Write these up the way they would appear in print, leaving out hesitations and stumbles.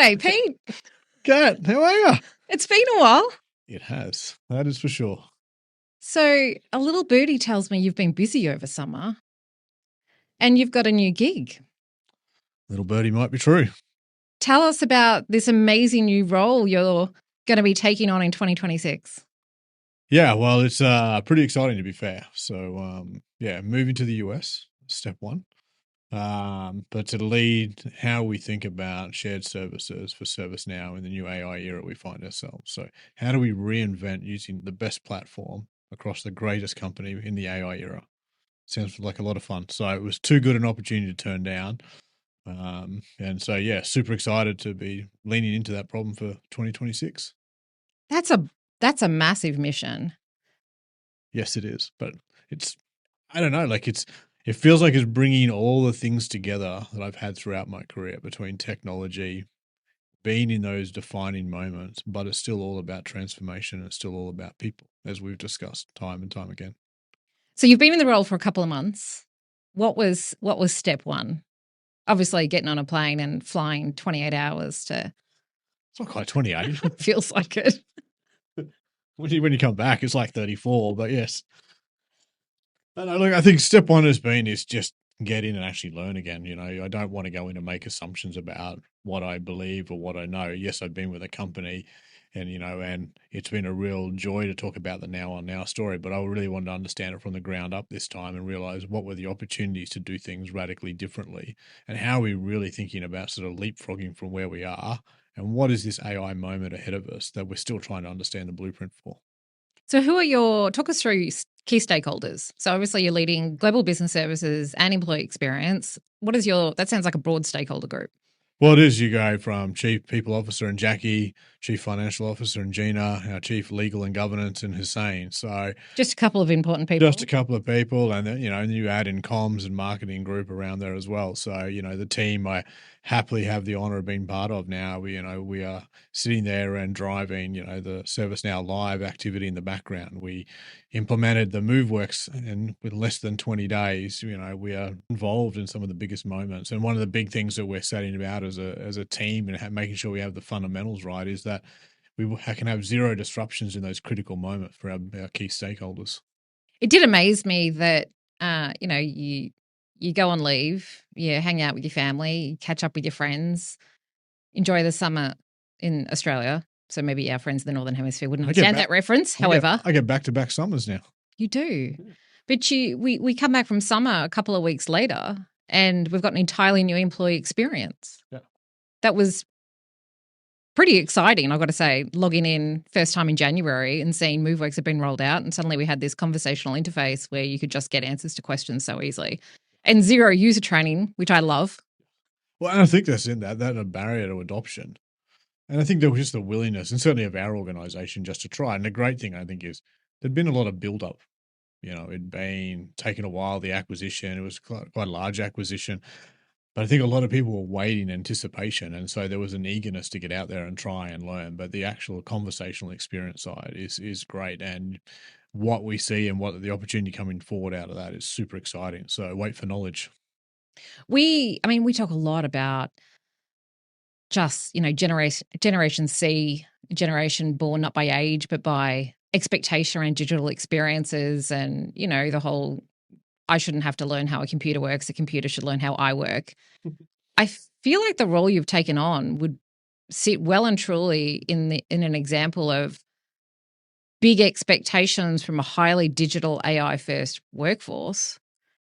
today, Pete? Kat, how are you? It's been a while. It has. That is for sure. So, a little birdie tells me you've been busy over summer and you've got a new gig. Little birdie might be true. Tell us about this amazing new role you're going to be taking on in 2026. Yeah, well, it's pretty exciting to be fair. So, moving to the US, step one. But to lead how we think about shared services for ServiceNow in the new AI era we find ourselves. So, how do we reinvent using the best platform across the greatest company in the AI era? Sounds like a lot of fun. So, it was too good an opportunity to turn down. Super excited to be leaning into that problem for 2026. That's a massive mission. Yes, it is, but I don't know, it feels like it's bringing all the things together that I've had throughout my career between technology, being in those defining moments, but it's still all about transformation. It's still all about people, as we've discussed time and time again. So you've been in the role for a couple of months. What was step one? Obviously, getting on a plane and flying 28 hours to. It's not quite 28. Feels like it. When you come back, it's like 34, but yes. I think step one is just get in and actually learn again. I don't want to go in and make assumptions about what I believe or what I know. Yes, I've been with a company and it's been a real joy to talk about the now on now story, but I really wanted to understand it from the ground up this time and realize what were the opportunities to do things radically differently and how are we really thinking about sort of leapfrogging from where we are and what is this AI moment ahead of us that we're still trying to understand the blueprint for. So talk us through key stakeholders. So obviously you're leading global business services and employee experience. That sounds like a broad stakeholder group. Well, it is. You go from Chief People Officer and Jackie, Chief Financial Officer and Gina, our Chief Legal and Governance and Hussein. So just a couple of important people. Just a couple of people. And then, you add in comms and marketing group around there as well. So, the team I happily have the honor of being part of now. We are sitting there and driving, the ServiceNow live activity in the background. We implemented the MoveWorks and with less than 20 days, we are involved in some of the biggest moments. And one of the big things that we're setting about as a team and making sure we have the fundamentals right is that we can have zero disruptions in those critical moments for our key stakeholders. It did amaze me that, you go on leave, you hang out with your family, you catch up with your friends, enjoy the summer in Australia. So maybe our friends in the Northern Hemisphere wouldn't understand that reference. However, I get back-to-back summers now. You do. But we come back from summer a couple of weeks later and we've got an entirely new employee experience. Yeah. That was pretty exciting, I've got to say, logging in first time in January and seeing MoveWorks had been rolled out and suddenly we had this conversational interface where you could just get answers to questions so easily. And zero user training, which I love. Well, and I think that's in that a barrier to adoption. And I think there was just the willingness, and certainly of our organization, just to try. And the great thing, I think, is there'd been a lot of build-up. It'd been taking a while, the acquisition. It was quite a large acquisition. But I think a lot of people were waiting in anticipation. And so there was an eagerness to get out there and try and learn. But the actual conversational experience side is great. And what we see and what the opportunity coming forward out of that is super exciting. So wait for knowledge. We talk a lot about just, Generation C, generation born not by age, but by expectation around digital experiences and, the whole I shouldn't have to learn how a computer works. A computer should learn how I work. I feel like the role you've taken on would sit well and truly in an example of big expectations from a highly digital AI first workforce.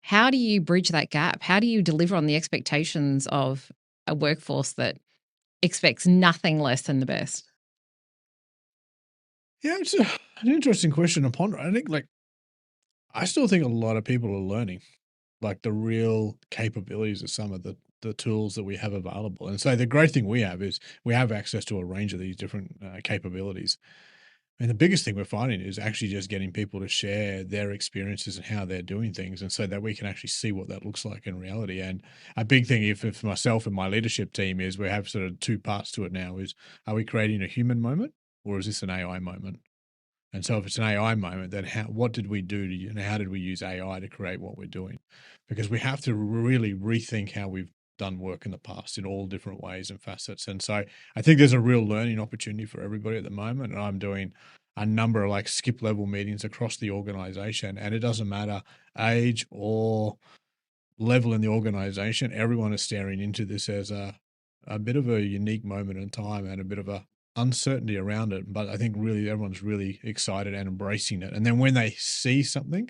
How do you bridge that gap? How do you deliver on the expectations of a workforce that expects nothing less than the best? Yeah, it's an interesting question to ponder. I think I still think a lot of people are learning the real capabilities of some of the tools that we have available. And so the great thing we have is we have access to a range of these different capabilities. And the biggest thing we're finding is actually just getting people to share their experiences and how they're doing things. And so that we can actually see what that looks like in reality. And a big thing for myself and my leadership team is we have sort of two parts to it now is, are we creating a human moment or is this an AI moment? And so if it's an AI moment, then what did we do and how did we use AI to create what we're doing? Because we have to really rethink how we've done work in the past in all different ways and facets. And so I think there's a real learning opportunity for everybody at the moment. And I'm doing a number of like skip level meetings across the organization, and it doesn't matter age or level in the organization. Everyone is staring into this as a bit of a unique moment in time and a bit of a uncertainty around it. But I think really everyone's really excited and embracing it. And then when they see something,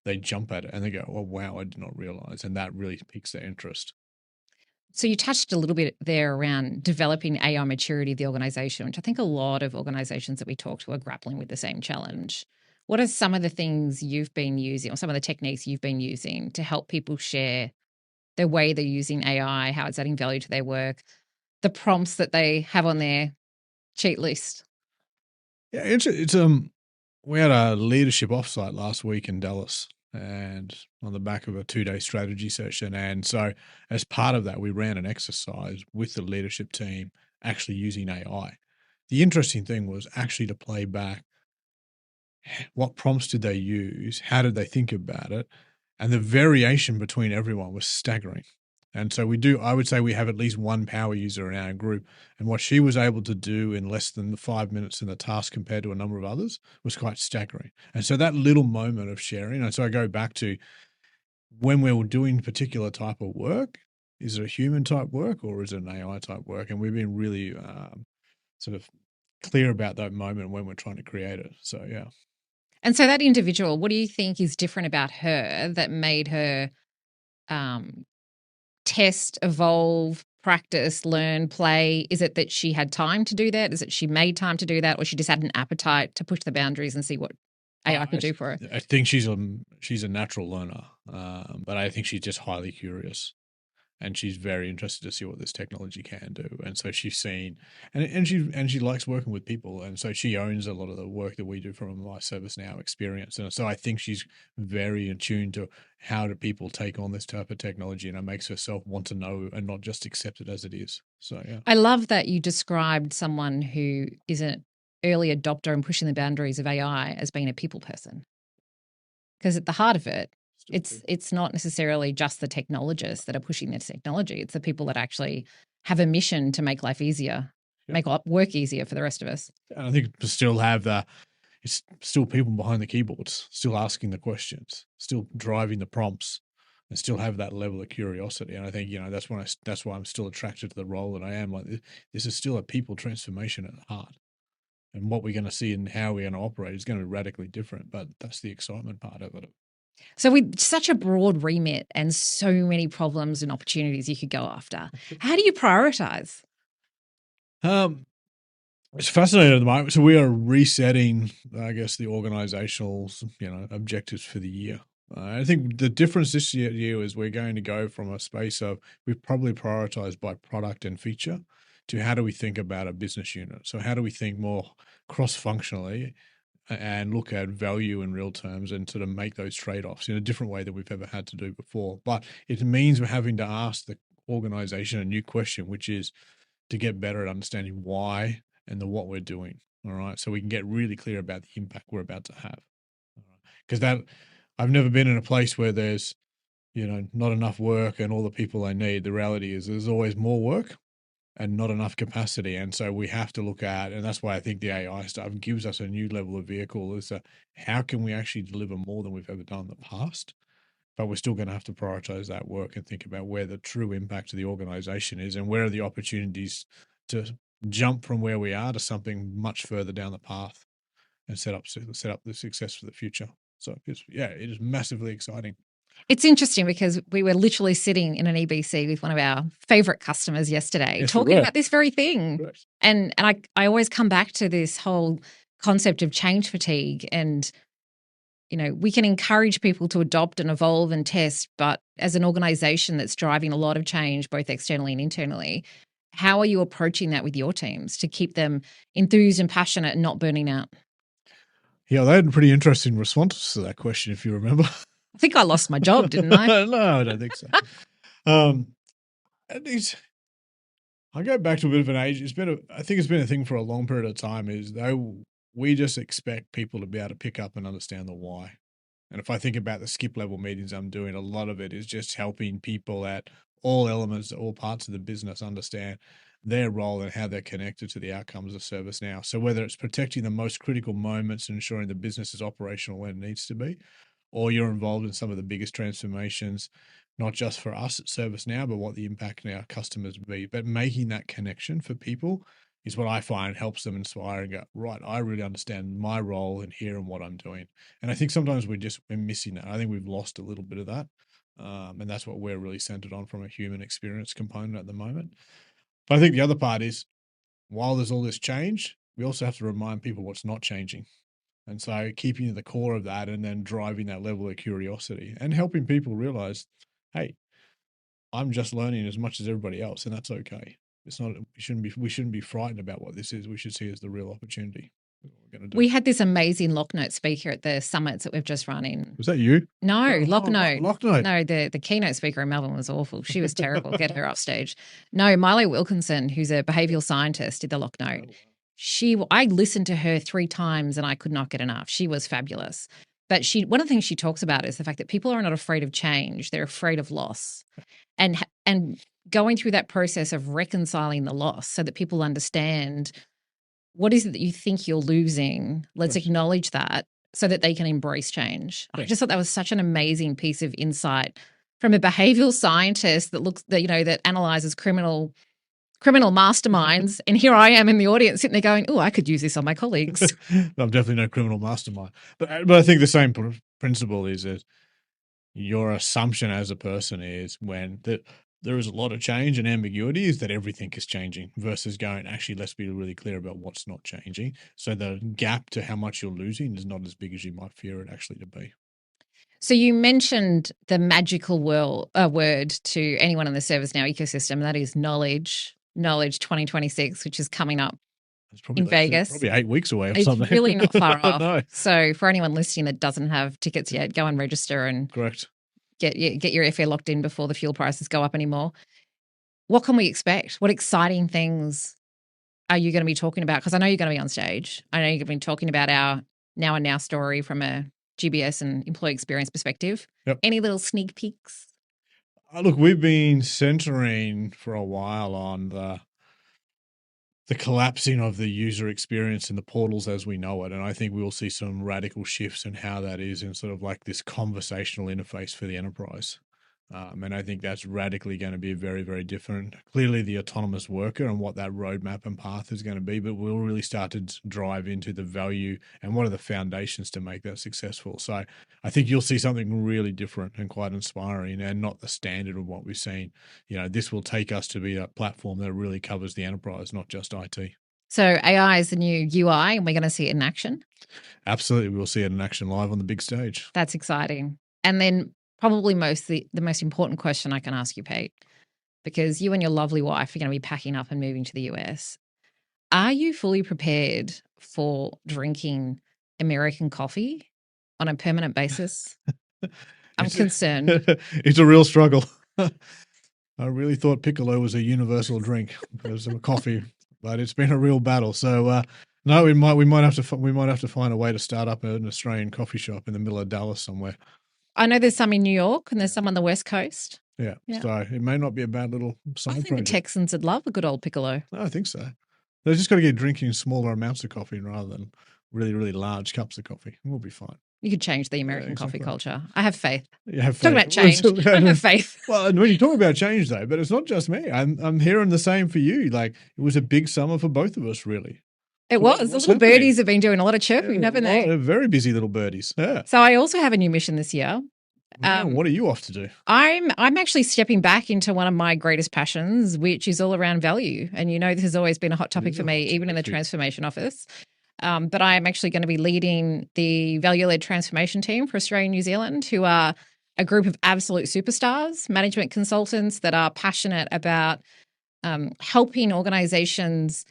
they jump at it and they go, "Oh wow, I did not realize," and that really piques their interest. So you touched a little bit there around developing AI maturity of the organization, which I think a lot of organizations that we talk to are grappling with the same challenge. What are some of the things you've been using or some of the techniques you've been using to help people share the way they're using AI, how it's adding value to their work, the prompts that they have on their cheat list? Yeah, it's we had a leadership offsite last week in Dallas, and on the back of a 2-day strategy session. And so, as part of that, we ran an exercise with the leadership team actually using AI. The interesting thing was actually to play back what prompts did they use, how did they think about it, and the variation between everyone was staggering. And so I would say we have at least one power user in our group. And what she was able to do in less than the 5 minutes in the task compared to a number of others was quite staggering. And so that little moment of sharing, and so I go back to when we were doing particular type of work, is it a human type work or is it an AI type work? And we've been really sort of clear about that moment when we're trying to create it. So, yeah. And so that individual, what do you think is different about her that made her test, evolve, practice, learn, play? Is it that she had time to do that? Is it she made time to do that? Or she just had an appetite to push the boundaries and see what AI could do for her? I think she's a natural learner, but I think she's just highly curious, and she's very interested to see what this technology can do. And so she's seen, and she likes working with people, and so she owns a lot of the work that we do from my ServiceNow experience. And so I think she's very in tune to how do people take on this type of technology, and it makes herself want to know and not just accept it as it is. So yeah, I love that you described someone who is an early adopter and pushing the boundaries of AI as being a people person. Because at the heart of it, it's not necessarily just the technologists that are pushing this technology. It's the people that actually have a mission to make life easier, make work easier for the rest of us. And I think to still have it's still people behind the keyboards, still asking the questions, still driving the prompts, and still have that level of curiosity. And I think that's why I'm still attracted to the role that I am. Like this is still a people transformation at heart, and what we're going to see and how we're going to operate is going to be radically different. But that's the excitement part of it. So with such a broad remit and so many problems and opportunities you could go after, how do you prioritize? It's fascinating at the moment. So we are resetting, I guess, the organizational, objectives for the year. I think the difference this year is we're going to go from a space of we've probably prioritized by product and feature to how do we think about a business unit. So how do we think more cross-functionally and look at value in real terms and sort of make those trade-offs in a different way that we've ever had to do before. But it means we're having to ask the organization a new question, which is to get better at understanding why and what we're doing. All right. So we can get really clear about the impact we're about to have. Because I've never been in a place where there's, not enough work and all the people I need. The reality is there's always more work and not enough capacity. And so we have to look at, and that's why I think the AI stuff gives us a new level of vehicle is how can we actually deliver more than we've ever done in the past? But we're still going to have to prioritize that work and think about where the true impact of the organization is and where are the opportunities to jump from where we are to something much further down the path and set up the success for the future. So it is massively exciting. It's interesting because we were literally sitting in an EBC with one of our favorite customers yesterday talking about this very thing. Right. And I always come back to this whole concept of change fatigue. And, we can encourage people to adopt and evolve and test, but as an organization that's driving a lot of change, both externally and internally, how are you approaching that with your teams to keep them enthused and passionate and not burning out? Yeah, they had pretty interesting responses to that question, if you remember. I think I lost my job, didn't I? No, I don't think so. I go back to a bit of an age. I think it's been a thing for a long period of time. Is we just expect people to be able to pick up and understand the why. And if I think about the skip level meetings I'm doing, a lot of it is just helping people at all elements, all parts of the business understand their role and how they're connected to the outcomes of ServiceNow. So whether it's protecting the most critical moments and ensuring the business is operational when it needs to be, or you're involved in some of the biggest transformations, not just for us at ServiceNow, but what the impact on our customers be. But making that connection for people is what I find helps them inspire and go, right, I really understand my role in here and what I'm doing. And I think sometimes we're missing that. I think we've lost a little bit of that. And that's what we're really centered on from a human experience component at the moment. But I think the other part is, while there's all this change, we also have to remind people what's not changing. And so keeping to the core of that and then driving that level of curiosity and helping people realize, hey, I'm just learning as much as everybody else, and that's okay. It's not, we shouldn't be frightened about what this is. We should see it as the real opportunity. We're going to do. We had this amazing Locknote speaker at the summits that we've just run in. Was that you? No, Locknote. Locknote. No, the keynote speaker in Melbourne was awful. She was terrible. Get her off stage. No, Milo Wilkinson, who's a behavioral scientist, did the Locknote. I listened to her 3 times and I could not get enough. She was fabulous. But one of the things she talks about is the fact that people are not afraid of change. They're afraid of loss. And going through that process of reconciling the loss so that people understand what is it that you think you're losing. Let's acknowledge that so that they can embrace change. I just thought that was such an amazing piece of insight from a behavioral scientist that analyzes criminal masterminds. And here I am in the audience sitting there going, oh, I could use this on my colleagues. I'm definitely no criminal mastermind. But I think the same principle is that your assumption as a person is when there is a lot of change and ambiguity is that everything is changing versus going, actually, let's be really clear about what's not changing. So the gap to how much you're losing is not as big as you might fear it actually to be. So you mentioned the magical word to anyone in the ServiceNow ecosystem, and that is knowledge 2026, which is coming up in Vegas. Probably 8 weeks away or it's something. It's really not far off. No. So for anyone listening that doesn't have tickets yet, go and register and correct. Get your airfare locked in before the fuel prices go up anymore. What can we expect? What exciting things are you going to be talking about? Because I know you're going to be on stage. I know you're going to be talking about our Now and Now story from a GBS and employee experience perspective. Yep. Any little sneak peeks? Look, we've been centering for a while on the collapsing of the user experience in the portals as we know it. And I think we'll see some radical shifts in how that is in sort of like this conversational interface for the enterprise. And I think that's radically going to be very, very different. Clearly the autonomous worker and what that roadmap and path is going to be, but we'll really start to drive into the value and what are the foundations to make that successful. So I think you'll see something really different and quite inspiring and not the standard of what we've seen. This will take us to be a platform that really covers the enterprise, not just IT. So AI is the new UI and we're going to see it in action? Absolutely. We'll see it in action live on the big stage. That's exciting. And then probably the most important question I can ask you, Pete, because you and your lovely wife are going to be packing up and moving to the US. Are you fully prepared for drinking American coffee on a permanent basis? I'm concerned. It's a real struggle. I really thought Piccolo was a universal drink because of coffee, but it's been a real battle. So no, we might have to find a way to start up an Australian coffee shop in the middle of Dallas somewhere. I know there's some in New York and there's some on the West Coast. Yeah. So it may not be a bad little side project. I think the Texans would love a good old Piccolo. I think so. They've just got to get drinking smaller amounts of coffee rather than really, really large cups of coffee. We'll be fine. You could change the American coffee culture. I have faith. You have faith. Talking about change. I have faith. Well, and when you talk about change though, but it's not just me. I'm hearing the same for you. Like it was a big summer for both of us, really. It was. The little birdies have been doing a lot of chirping, haven't they? They're very busy little birdies. Yeah. So I also have a new mission this year. What are you off to do? I'm actually stepping back into one of my greatest passions, which is all around value. And this has always been a hot topic for me, even in the transformation office. But I am actually going to be leading the value-led transformation team for Australia and New Zealand, who are a group of absolute superstars, management consultants that are passionate about helping organizations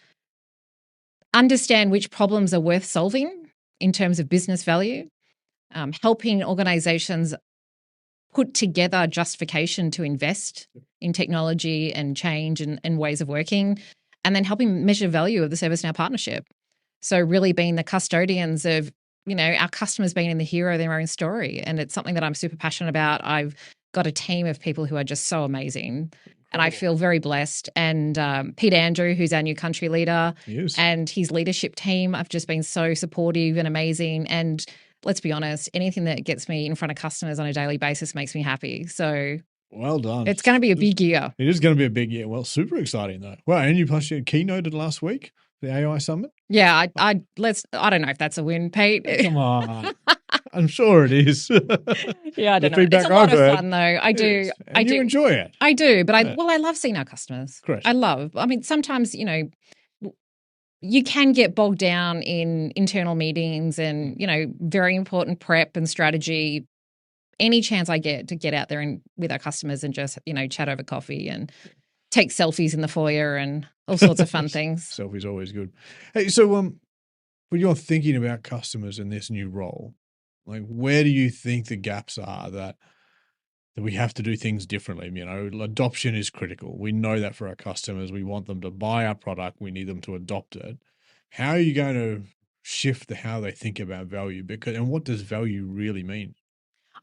understand which problems are worth solving in terms of business value, helping organizations put together justification to invest in technology and change and ways of working, and then helping measure value of the ServiceNow partnership. So really being the custodians of, our customers being in the hero of their own story. And it's something that I'm super passionate about. I've got a team of people who are just so amazing. And I Incredible. feel very blessed. And Pete Andrew, who's our new country leader, He is. and his leadership team have just been so supportive and amazing. And let's be honest, anything that gets me in front of customers on a daily basis makes me happy. So Well done. it's going to be a big year. It is going to be a big year. Well, super exciting though. Well, and you plus you keynoted last week, the AI summit. Yeah, I don't know if that's a win, Pete. Come on. I'm sure it is. Yeah, I don't know. feedback It's a lot I've of heard, fun though. I it do. is. And I you do enjoy it. I do, but Yeah. I love seeing our customers. Correct. I mean, sometimes, you can get bogged down in internal meetings and, very important prep and strategy. Any chance I get to get out there and with our customers and just, chat over coffee and take selfies in the foyer and all sorts of fun things. Selfies always good. Hey, so when you're thinking about customers in this new role, like where do you think the gaps are that we have to do things differently? Adoption is critical. We know that for our customers. We want them to buy our product. We need them to adopt it. How are you going to shift how they think about value? And what does value really mean?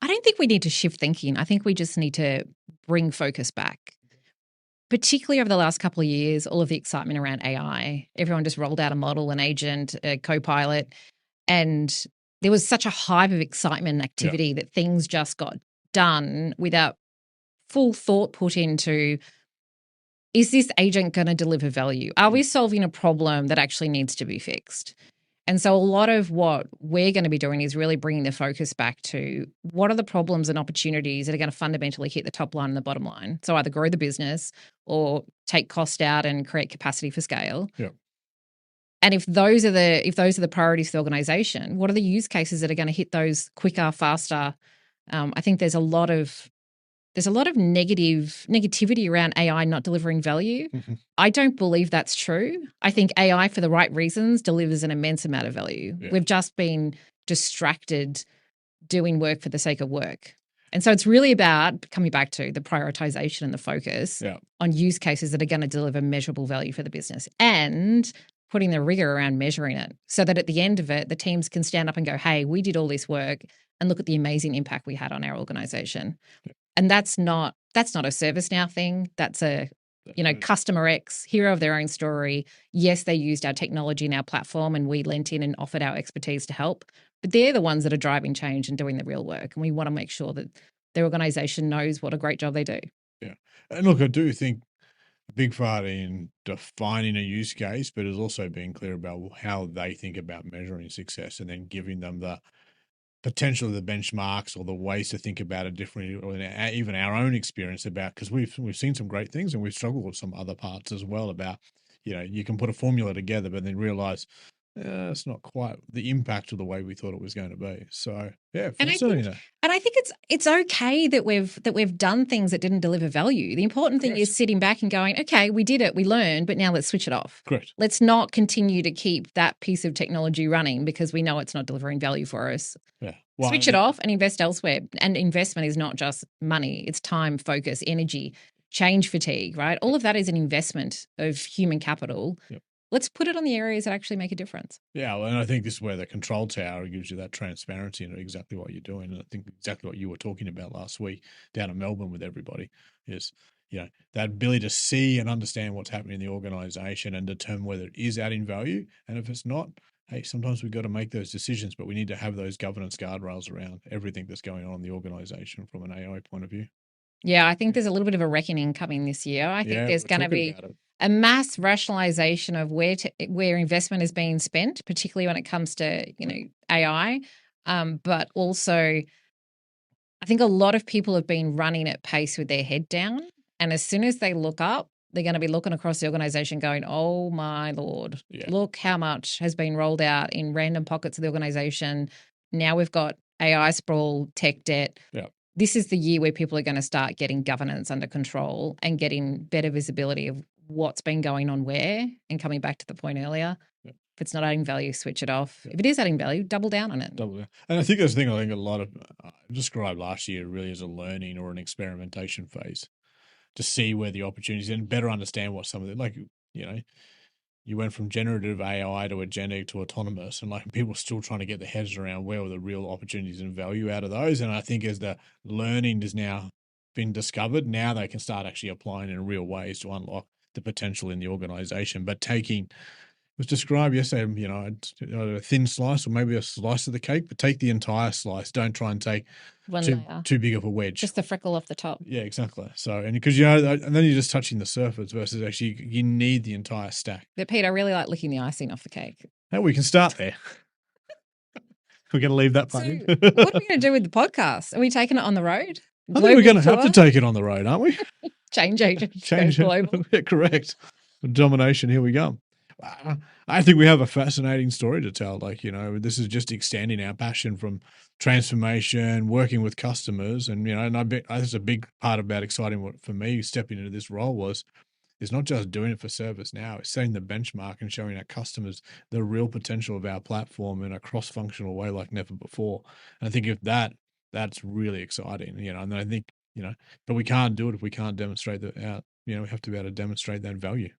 I don't think we need to shift thinking. I think we just need to bring focus back. Particularly over the last couple of years, all of the excitement around AI, everyone just rolled out a model, an agent, a co-pilot, and there was such a hive of excitement and activity that things just got done without full thought put into, is this agent going to deliver value? Are we solving a problem that actually needs to be fixed? And so a lot of what we're going to be doing is really bringing the focus back to what are the problems and opportunities that are going to fundamentally hit the top line and the bottom line. So either grow the business or take cost out and create capacity for scale. Yeah. And if those are the priorities for the organization, what are the use cases that are going to hit those quicker, faster? I think there's a lot of negativity around AI not delivering value. Mm-hmm. I don't believe that's true. I think AI, for the right reasons, delivers an immense amount of value. Yeah. We've just been distracted doing work for the sake of work. And so it's really about coming back to the prioritization and the focus on use cases that are going to deliver measurable value for the business and putting the rigor around measuring it so that at the end of it, the teams can stand up and go, hey, we did all this work and look at the amazing impact we had on our organization. Yeah. And that's not a ServiceNow thing. That's a, customer X, hero of their own story. Yes, they used our technology and our platform and we lent in and offered our expertise to help. But they're the ones that are driving change and doing the real work. And we want to make sure that their organization knows what a great job they do. Yeah. And look, I do think a big part in defining a use case, but is also being clear about how they think about measuring success and then giving them the potentially the benchmarks or the ways to think about it differently, or even our own experience about, because we've seen some great things and we've struggled with some other parts as well about, you can put a formula together, but then realize it's not quite the impact of the way we thought it was going to be. So yeah, fascinating. And I think it's okay that we've done things that didn't deliver value. The important thing is sitting back and going, okay, we did it, we learned, but now let's switch it off. Correct. Let's not continue to keep that piece of technology running because we know it's not delivering value for us. Yeah. Well, switch it off and invest elsewhere. And investment is not just money; it's time, focus, energy, change fatigue. Right? All of that is an investment of human capital. Yep. Let's put it on the areas that actually make a difference. Yeah, well, and I think this is where the control tower gives you that transparency into exactly what you're doing. And I think exactly what you were talking about last week down in Melbourne with everybody is, that ability to see and understand what's happening in the organization and determine whether it is adding value. And if it's not, hey, sometimes we've got to make those decisions, but we need to have those governance guardrails around everything that's going on in the organization from an AI point of view. Yeah, I think there's a little bit of a reckoning coming this year. I think there's going to be a mass rationalization of where investment is being spent, particularly when it comes to AI. But also, I think a lot of people have been running at pace with their head down, and as soon as they look up, they're going to be looking across the organization, going, "Oh my Lord, look how much has been rolled out in random pockets of the organization." Now we've got AI sprawl, tech debt. Yeah. This is the year where people are going to start getting governance under control and getting better visibility of what's been going on where, and coming back to the point earlier. Yep. If it's not adding value, switch it off. Yep. If it is adding value, double down on it. Double down. And I think that's the thing I think a lot of described last year really as a learning or an experimentation phase to see where the opportunities and better understand what some of the, you went from generative AI to agentic to autonomous, and people are still trying to get their heads around where were the real opportunities and value out of those. And I think as the learning is now been discovered, now they can start actually applying in real ways to unlock the potential in the organization. But taking, it was described yesterday, a thin slice or maybe a slice of the cake, but take the entire slice. Don't try and take One layer. too big of a wedge. Just the freckle off the top. Yeah, exactly. So, and because, and then you're just touching the surface versus actually you need the entire stack. But Pete, I really like licking the icing off the cake. Hey, we can start there. We're going to leave that part So in. what are we going to do with the podcast? Are we taking it on the road? I think we're going to have to take it on the road, aren't we? Change agent. Change global. Yeah, correct. Domination. Here we go. I think we have a fascinating story to tell. This is just extending our passion from transformation, working with customers, and and I bet that's a big part about exciting for me stepping into this role is not just doing it for ServiceNow, it's setting the benchmark and showing our customers the real potential of our platform in a cross-functional way like never before. And I think if that's really exciting, and I think, but we can't do it if we can't demonstrate that we have to be able to demonstrate that value.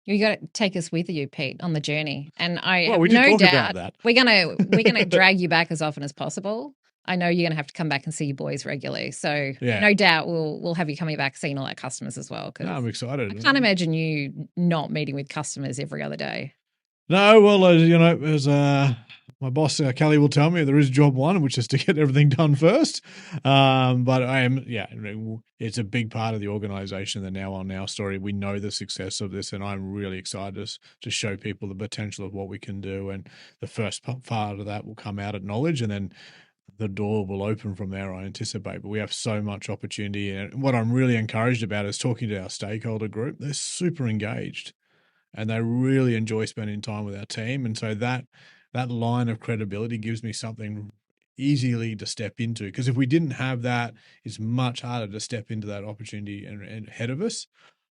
You got to take us with you, Pete, on the journey. And I we have did no talk doubt about that. we're gonna drag you back as often as possible. I know you're gonna have to come back and see your boys regularly. So no doubt we'll have you coming back seeing all our customers as well. No, I'm excited. I can't imagine you not meeting with customers every other day. No, well, as my boss Kelly will tell me, there is job one, which is to get everything done first. But it's a big part of the organization, the Now on Now story. We know the success of this, and I'm really excited to show people the potential of what we can do. And the first part of that will come out at knowledge, and then the door will open from there, I anticipate. But we have so much opportunity. And what I'm really encouraged about is talking to our stakeholder group. They're super engaged and they really enjoy spending time with our team. And so that line of credibility gives me something easily to step into. Because if we didn't have that, it's much harder to step into that opportunity and ahead of us.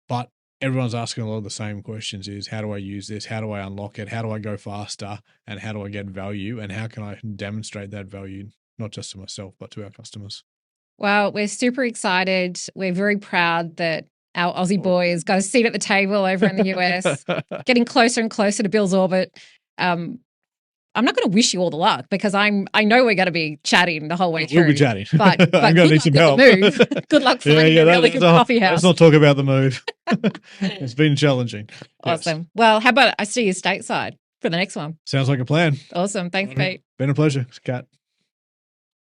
But everyone's asking a lot of the same questions is, how do I use this? How do I unlock it? How do I go faster? And how do I get value? And how can I demonstrate that value, not just to myself, but to our customers? Well, we're super excited. We're very proud that our Aussie boy has got a seat at the table over in the US, getting closer and closer to Bill's orbit. I'm not going to wish you all the luck because I know we're going to be chatting the whole way through. We'll be chatting. But I'm going to need some help. Move. Good luck finding a really good coffee house. Let's not talk about the move. It's been challenging. Awesome. Yes. Well, how about I see you stateside for the next one? Sounds like a plan. Awesome. Thanks, Pete. Been a pleasure, Kat.